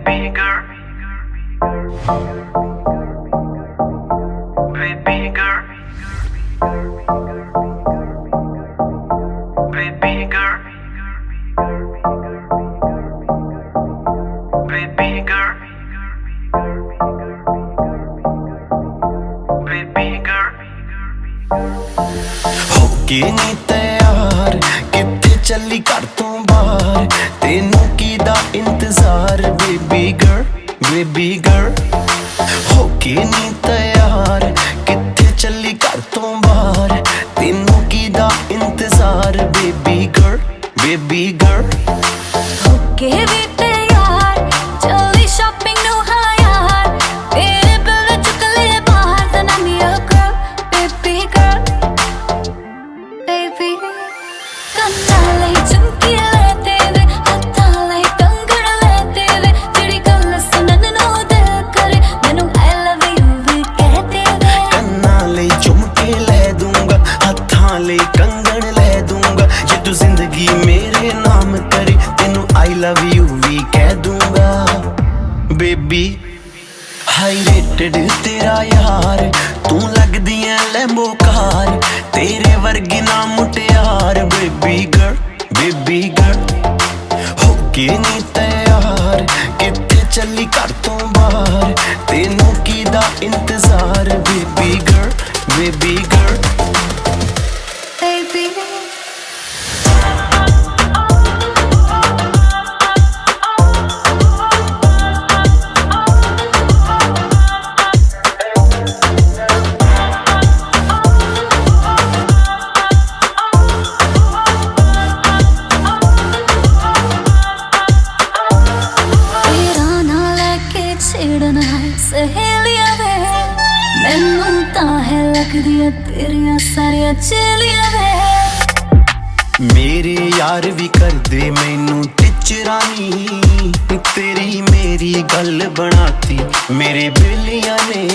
baby girl, baby girl, baby girl, baby girl, baby girl. होके नी तैयार कित्थे चली घर तो बाहर तेनू कीदा इंतजार बेबी गर्ल बेबी गर्ल होके नी तैयार कित्थे चली घर तो बाहर तेनू कीदा इंतजार बेबी गर्ल बेबी गर्ल होके भी तैयार चली शॉपिंग नु हाँ यार तेरे बिल चुक ले बाहर then I'm your girl baby girl baby ਕੰਨਾਂ ਲਈ ਝੁਮਕੀ ਲੈ ਤੇਰੇ ਹੱਥਾਂ ਲਈ ਕੰਗਣ ਲੈ ਤੇਰੇ ਜਿਹੜੀ ਗੱਲ ਸੁਣਨ ਨੂੰ ਦਿਲ ਕਰੇ ਮੈਨੂੰ I love you ਵੀ ਕਹਿ ਤੇਰੇ ਕੰਨਾਂ ਲਈ ਝੁਮਕੇ ਲੈ ਦੂੰਗਾ ਹੱਥਾਂ ਲਈ ਕੰਗਣ ਲੈ ਦੂੰਗਾ ਜੇ ਤੂੰ ਜ਼ਿੰਦਗੀ ਮੇਰੇ ਨਾਮ ਕਰੇ ਤੈਨੂੰ I love you ਵੀ ਕਹਿ ਦੂੰਗਾ ਬੇਬੀ ਹਾਈ ਰੇਟਡ ਤੇਰਾ ਯਾਰ ਤੂੰ ਲੱਗਦੀ ਐ ਲੈਂਬੋ ਕਾਰ ਤੇਰੇ ਵਰਗੀ ਨਾ ਮੁਟਿਆਰ ਬੇਬੀ ਗਰਲ ਹੋਕੇ ਨੀ ਤੈयार ਕਿੱਥੇ ਚੱਲੀ ਘਰ ਤੋਂ ਬਾਹਰ ਤੈਨੂੰ ਕੀਦਾ ਇੰਤਜ਼ਾਰ ਬੇਬੀ ਗਰਲ baby ਛੇੜਨਾ ਸਹੇਲੀਆਂ ਵੇ ਮੈਨੂੰ ਤਾਂ ਹੈ ਲੱਗਦੀਆਂ ਤੇਰੀਆਂ ਸਾਰੀਆਂ ਚੇਲੀਆਂ ਵੇ ਮੇਰੇ ਯਾਰ ਵੀ ਕਰਦੇ ਮੈਨੂੰ ਟਿਚਰਾਨੀ ਤੇਰੀ ਮੇਰੀ ਗੱਲ ਬਣਾਤੀ ਮੇਰੇ ਬੇਲੀਆਂ ਨੇ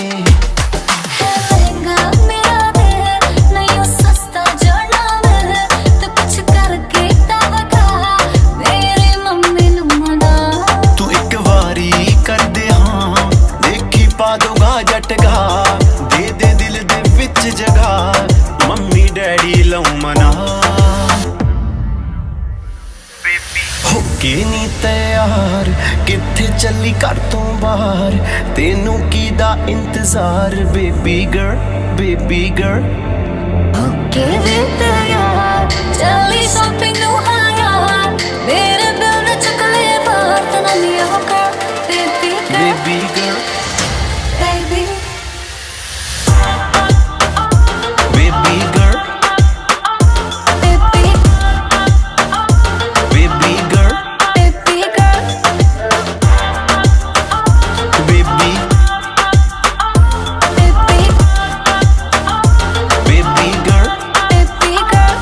ਲਹਿੰਗਾ ਮੇਰਾ ਵੇ ਨਹੀਂ ਉਹ ਸਸਤਾ ਜੜਨਾ ਵੇ ਤੂੰ ਕੁਛ ਕਰਕੇ ਤਾਂ ਵਖਾ ਮੇਰੀ ਮੰਮੀ ਨੂੰ ਮਨਾ ਤੂੰ ਇੱਕ ਵਾਰੀ ਕਰਦੇ ਹਾਂ ਦੇਖੀ ਪਾ ਦੋਗਾ ਜਟਗਾ ਦੇ ਦੇ ਦਿਲ ਦੇ ਵਿੱਚ ਜਗਾ ਮੰਮੀ ਡੈਡੀ ਲਉ ਮਨਾ ਹੋਕੇ ਨੀ ਤੈयार ਕਿੱਥੇ ਚੱਲੀ ਘਰ ਤੋਂ ਬਾਹਰ ਤੈਨੂੰ ਕੀਦਾ ਇੰਤਜ਼ਾਰ ਬੇਬੀ ਗਰਲ ਹੋਕੇ ਵੀ ਤੈयार ਚੱਲੀ ਸ਼ਾਪਿੰਗ ਨੂੰ ਹਾਂ ਯਾਰ ਮੇਰੇ ਬਿਲ ਨੇ ਚੁੱਕ ਲੈ ਬਾਹਰ ਤਾਂ I'm your girl baby girl baby girl baby baby girl baby baby girl baby girl baby baby baby girl baby girl